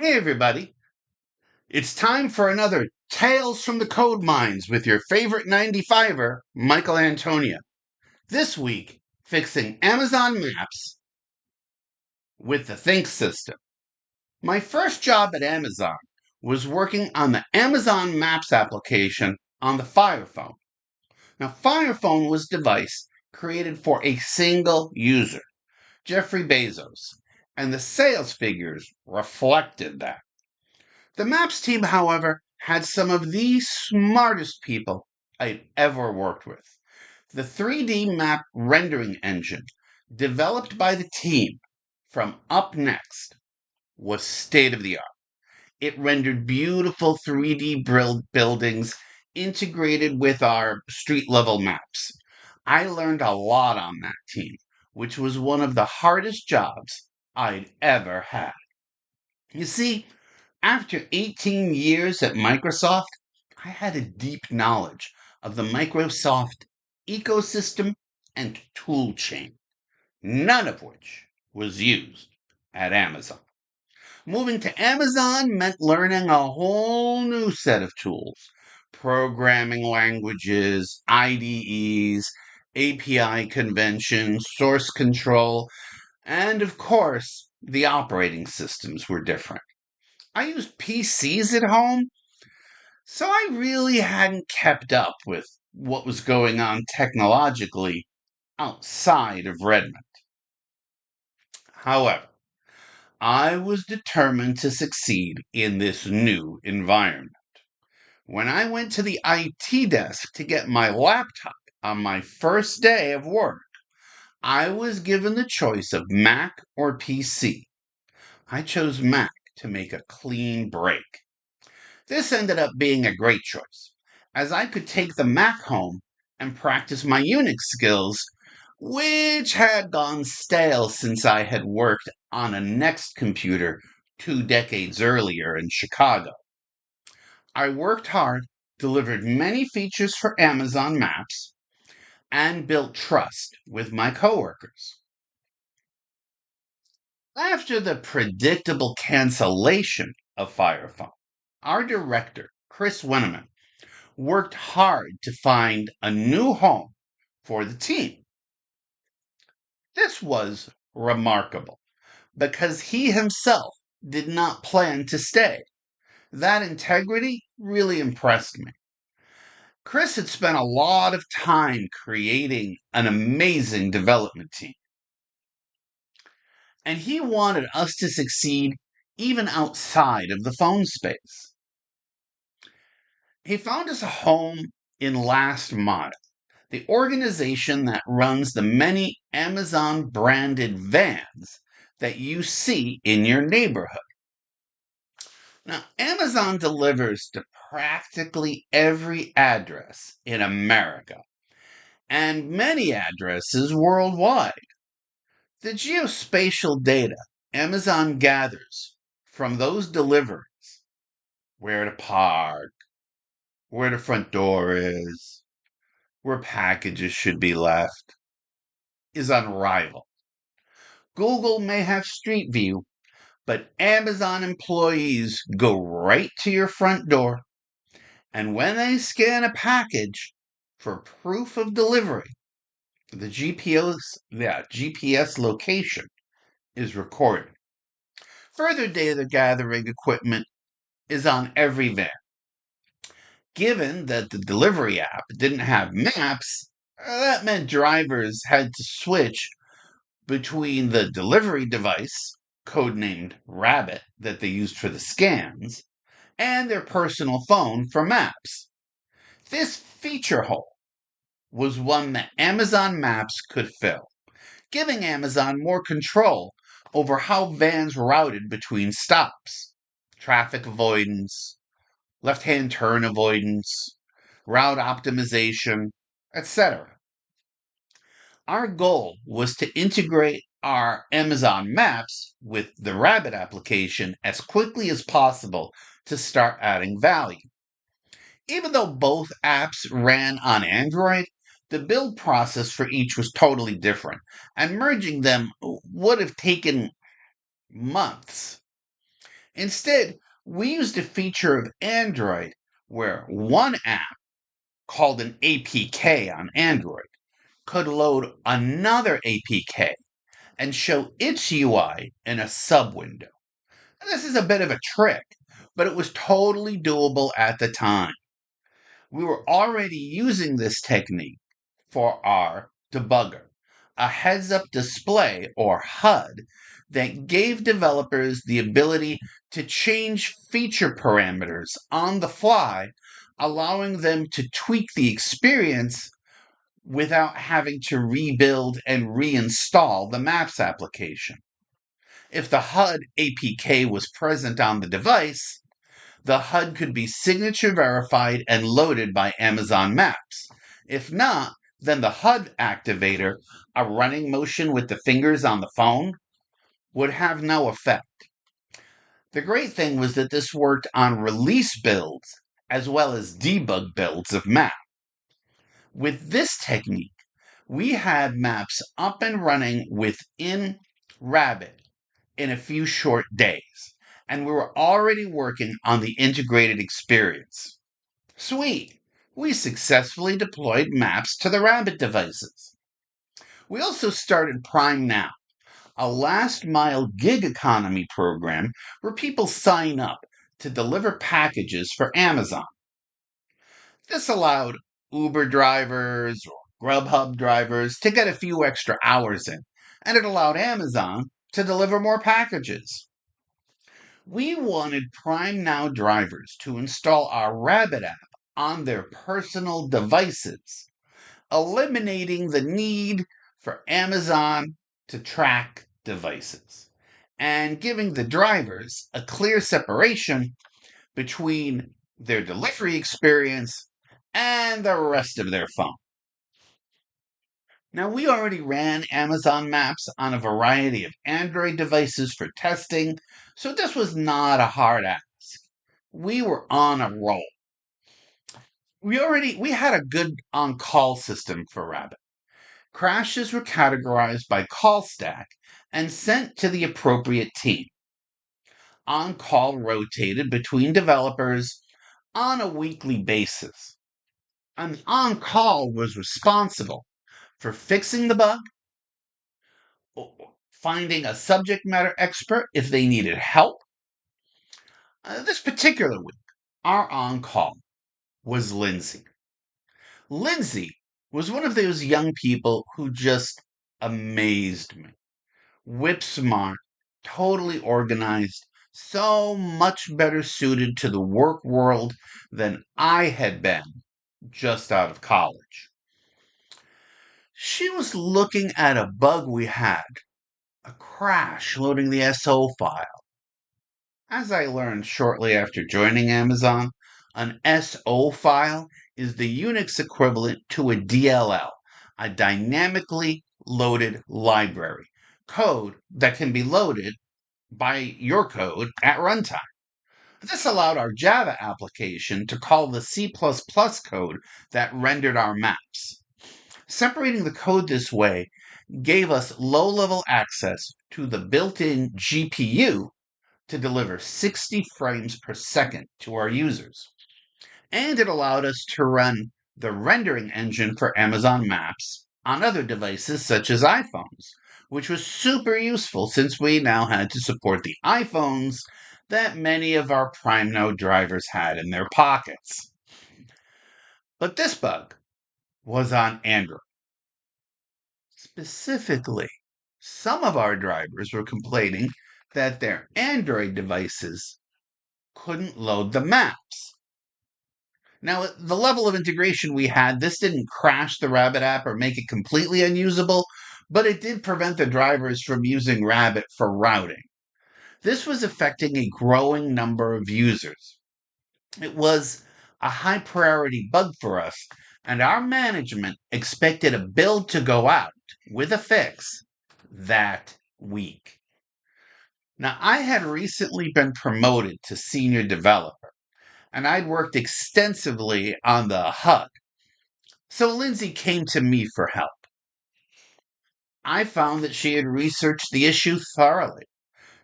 Hey, everybody. It's time for another Tales from the Code Mines with your favorite 95er, Michael Antonia. This week, fixing Amazon Maps with the Think system. My first job at Amazon was working on the Amazon Maps application on the Fire Phone. Now, Fire Phone was a device created for a single user, Jeffrey Bezos, and the sales figures reflected that. The Maps team, however, had some of the smartest people I'd ever worked with. The 3D map rendering engine developed by the team from UpNext was state of the art. It rendered beautiful 3D buildings integrated with our street level maps. I learned a lot on that team, which was one of the hardest jobs I'd ever had. You see, after 18 years at Microsoft, I had a deep knowledge of the Microsoft ecosystem and tool chain, none of which was used at Amazon. Moving to Amazon meant learning a whole new set of tools, programming languages, IDEs, API conventions, source control, and of course, the operating systems were different. I used PCs at home, so I really hadn't kept up with what was going on technologically outside of Redmond. However, I was determined to succeed in this new environment. When I went to the IT desk to get my laptop on my first day of work, I was given the choice of Mac or PC. I chose Mac to make a clean break. This ended up being a great choice, as I could take the Mac home and practice my Unix skills, which had gone stale since I had worked on a Next computer 2 decades earlier in Chicago. I worked hard, delivered many features for Amazon Maps, and built trust with my coworkers. After the predictable cancellation of Fire Phone, our director, Chris Wenneman, worked hard to find a new home for the team. This was remarkable because he himself did not plan to stay. That integrity really impressed me. Chris had spent a lot of time creating an amazing development team, and he wanted us to succeed even outside of the phone space. He found us a home in Last Mile, the organization that runs the many Amazon branded vans that you see in your neighborhood. Now, Amazon delivers to practically every address in America and many addresses worldwide. The geospatial data Amazon gathers from those deliveries, where to park, where the front door is, where packages should be left, is unrivaled. Google may have Street View, but Amazon employees go right to your front door, and when they scan a package for proof of delivery, the GPS location is recorded. Further data gathering equipment is on every van. Given that the delivery app didn't have maps, that meant drivers had to switch between the delivery device, codenamed Rabbit, that they used for the scans, and their personal phone for maps. This feature hole was one that Amazon Maps could fill, giving Amazon more control over how vans routed between stops, traffic avoidance, left hand turn avoidance, route optimization, etc. Our goal was to integrate our Amazon Maps with the Rabbit application as quickly as possible to start adding value. Even though both apps ran on Android, the build process for each was totally different, and merging them would have taken months. Instead, we used a feature of Android where one app, called an APK on Android, could load another APK and show its UI in a sub-window. This is a bit of a trick, but it was totally doable at the time. We were already using this technique for our debugger, a heads-up display, or HUD, that gave developers the ability to change feature parameters on the fly, allowing them to tweak the experience without having to rebuild and reinstall the Maps application. If the HUD APK was present on the device, the HUD could be signature verified and loaded by Amazon Maps. If not, then the HUD activator, a running motion with the fingers on the phone, would have no effect. The great thing was that this worked on release builds as well as debug builds of Maps. With this technique, we had Maps up and running within Rabbit in a few short days, and we were already working on the integrated experience. Sweet! We successfully deployed Maps to the Rabbit devices. We also started Prime Now, a last-mile gig economy program where people sign up to deliver packages for Amazon. This allowed Uber drivers or Grubhub drivers to get a few extra hours in, and it allowed Amazon to deliver more packages. We wanted Prime Now drivers to install our Rabbit app on their personal devices, eliminating the need for Amazon to track devices and giving the drivers a clear separation between their delivery experience and the rest of their phone. Now, we already ran Amazon Maps on a variety of Android devices for testing, so this was not a hard ask. We were on a roll. We had a good on-call system for Rabbit. Crashes were categorized by call stack and sent to the appropriate team. On-call rotated between developers on a weekly basis. An on-call was responsible for fixing the bug, finding a subject matter expert if they needed help. This particular week, our on-call was Lindsay. Lindsay was one of those young people who just amazed me. Whip smart, totally organized, so much better suited to the work world than I had been just out of college. She was looking at a bug we had, a crash loading the SO file. As I learned shortly after joining Amazon, an SO file is the Unix equivalent to a DLL, a dynamically loaded library, code that can be loaded by your code at runtime. This allowed our Java application to call the C++ code that rendered our maps. Separating the code this way gave us low-level access to the built-in GPU to deliver 60 frames per second to our users. And it allowed us to run the rendering engine for Amazon Maps on other devices such as iPhones, which was super useful since we now had to support the iPhones that many of our Prime Now drivers had in their pockets. But this bug was on Android. Specifically, some of our drivers were complaining that their Android devices couldn't load the maps. Now, at the level of integration we had, this didn't crash the Rabbit app or make it completely unusable, but it did prevent the drivers from using Rabbit for routing. This was affecting a growing number of users. It was a high priority bug for us, and our management expected a build to go out with a fix that week. Now, I had recently been promoted to senior developer, and I'd worked extensively on the HUD. So Lindsay came to me for help. I found that she had researched the issue thoroughly.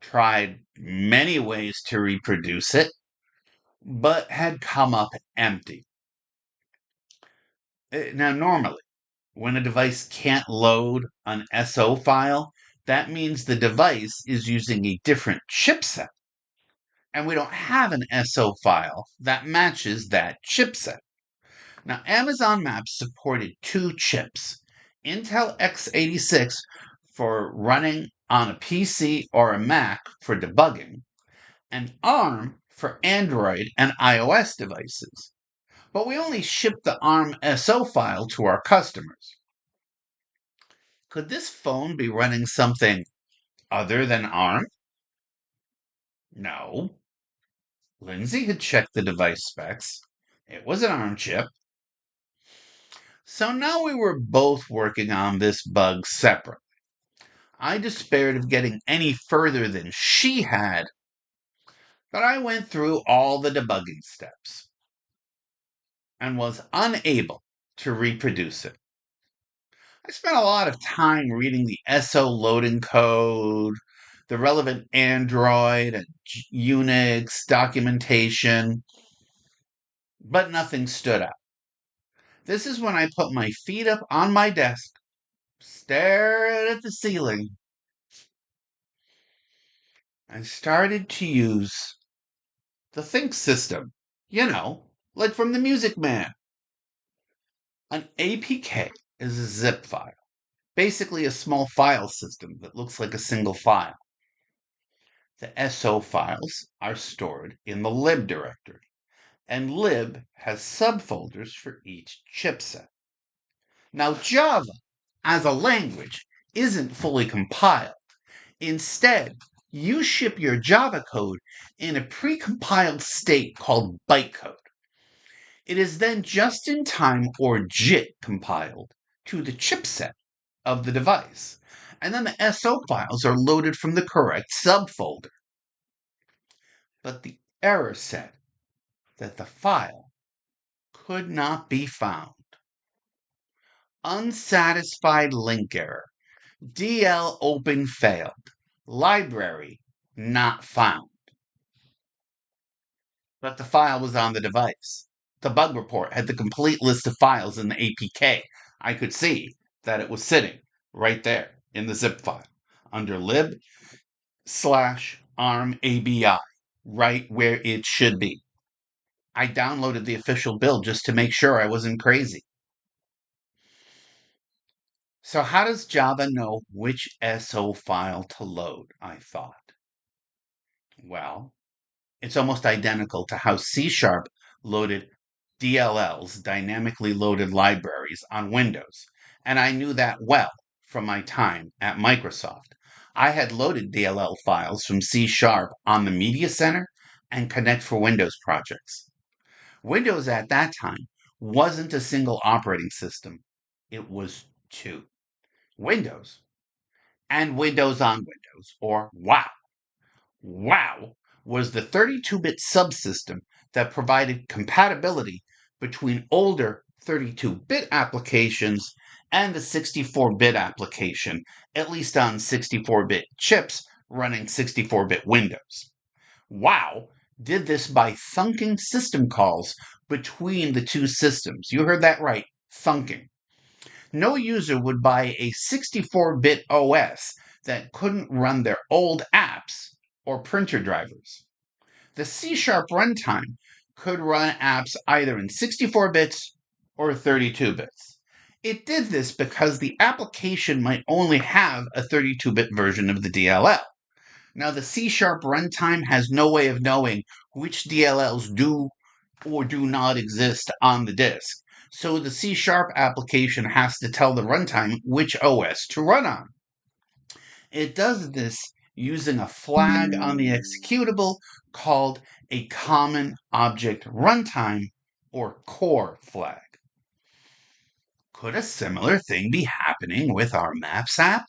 tried many ways to reproduce it, but had come up empty. Now, normally, when a device can't load an SO file, that means the device is using a different chipset, and we don't have an SO file that matches that chipset. Now, Amazon Maps supported two chips, Intel x86 for running on a PC or a Mac for debugging, and ARM for Android and iOS devices. But we only shipped the ARM SO file to our customers. Could this phone be running something other than ARM? No. Lindsay had checked the device specs. It was an ARM chip. So now we were both working on this bug separately. I despaired of getting any further than she had, but I went through all the debugging steps and was unable to reproduce it. I spent a lot of time reading the SO loading code, the relevant Android and Unix documentation, but nothing stood out. This is when I put my feet up on my desk, stared at the ceiling, and started to use the Think system. Like from the Music Man. An APK is a zip file, basically a small file system that looks like a single file. The SO files are stored in the lib directory, and lib has subfolders for each chipset. Now, Java, as a language, isn't fully compiled. Instead, you ship your Java code in a precompiled state called bytecode. It is then just-in-time or JIT compiled to the chipset of the device, and then the SO files are loaded from the correct subfolder. But the error said that the file could not be found. Unsatisfied link error. DL open failed. Library not found. But the file was on the device. The bug report had the complete list of files in the APK. I could see that it was sitting right there in the zip file under lib/armabi, right where it should be. I downloaded the official build just to make sure I wasn't crazy. So how does Java know which SO file to load, I thought? Well, it's almost identical to how C# loaded DLLs, dynamically loaded libraries, on Windows, and I knew that well from my time at Microsoft. I had loaded DLL files from C# on the Media Center and Connect for Windows projects. Windows at that time wasn't a single operating system, it was two. Windows and Windows on Windows, or WOW. WOW was the 32-bit subsystem that provided compatibility between older 32-bit applications and the 64-bit application, at least on 64-bit chips running 64-bit Windows. WOW did this by thunking system calls between the two systems. You heard that right, thunking. No user would buy a 64-bit OS that couldn't run their old apps or printer drivers. The C# runtime could run apps either in 64 bits or 32 bits. It did this because the application might only have a 32-bit version of the DLL. Now, the C# runtime has no way of knowing which DLLs do or do not exist on the disk. So the C# application has to tell the runtime which OS to run on. It does this using a flag on the executable called a Common Object Runtime, or CORE flag. Could a similar thing be happening with our Maps app?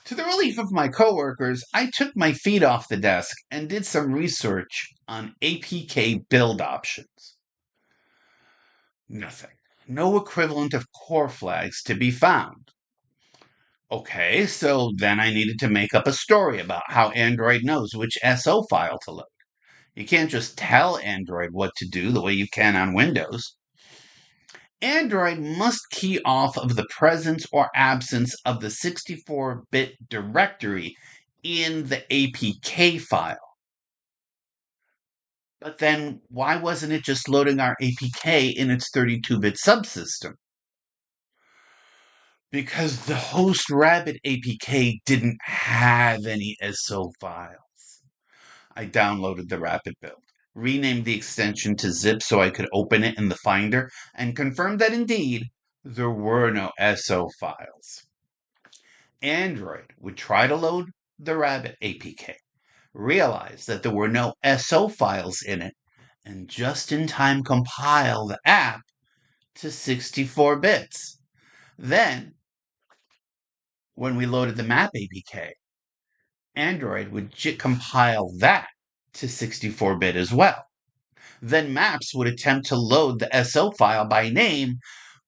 To the relief of my coworkers, I took my feet off the desk and did some research on APK build options. Nothing. No equivalent of core flags to be found. Okay, so then I needed to make up a story about how Android knows which SO file to load. You can't just tell Android what to do the way you can on Windows. Android must key off of the presence or absence of the 64-bit directory in the APK file. But then why wasn't it just loading our APK in its 32-bit subsystem? Because the host Rabbit APK didn't have any SO files. I downloaded the Rabbit build, renamed the extension to zip so I could open it in the Finder, and confirmed that indeed there were no SO files. Android would try to load the Rabbit APK, realize that there were no SO files in it, and just in time compile the app to 64 bits. Then, when we loaded the map APK, Android would compile that to 64-bit as well. Then Maps would attempt to load the SO file by name,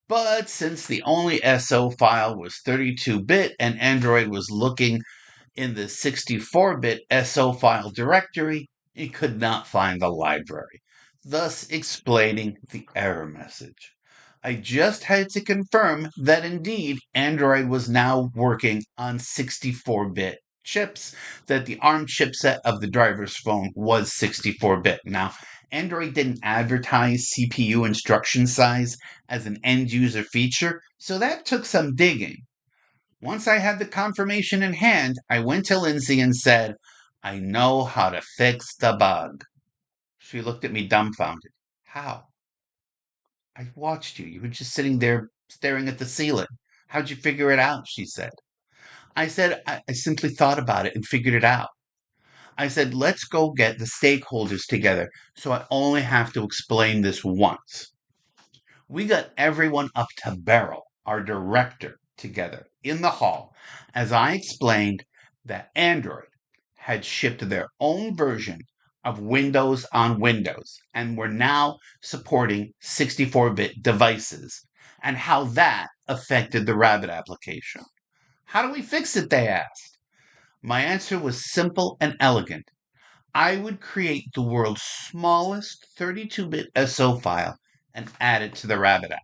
but since the only SO file was 32-bit and Android was looking in the 64-bit SO file directory, it could not find the library, thus explaining the error message. I just had to confirm that indeed Android was now working on 64-bit chips, that the ARM chipset of the driver's phone was 64-bit. Now, Android didn't advertise CPU instruction size as an end user feature, so that took some digging. Once I had the confirmation in hand, I went to Lindsay and said, I know how to fix the bug. She looked at me dumbfounded. How? I watched you. You were just sitting there staring at the ceiling. How'd you figure it out? She said. I said, I simply thought about it and figured it out. I said, let's go get the stakeholders together so I only have to explain this once. We got everyone up to Beryl, our director, together in the hall as I explained that Android had shipped their own version of Windows on Windows and were now supporting 64-bit devices and how that affected the Rabbit application. How do we fix it? They asked. My answer was simple and elegant. I would create the world's smallest 32-bit SO file and add it to the Rabbit app.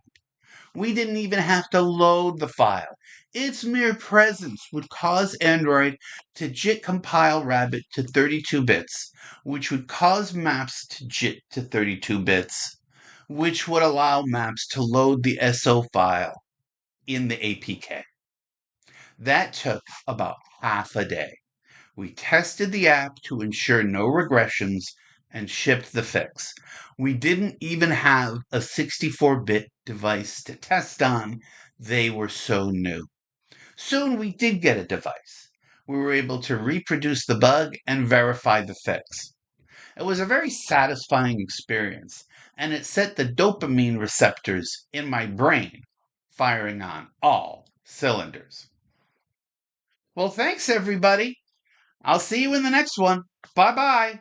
We didn't even have to load the file. Its mere presence would cause Android to JIT compile Rabbit to 32 bits, which would cause Maps to JIT to 32 bits, which would allow Maps to load the SO file in the APK. That took about half a day. We tested the app to ensure no regressions and shipped the fix. We didn't even have a 64-bit device to test on. They were so new. Soon we did get a device. We were able to reproduce the bug and verify the fix. It was a very satisfying experience, and it set the dopamine receptors in my brain firing on all cylinders. Well, thanks everybody. I'll see you in the next one. Bye bye.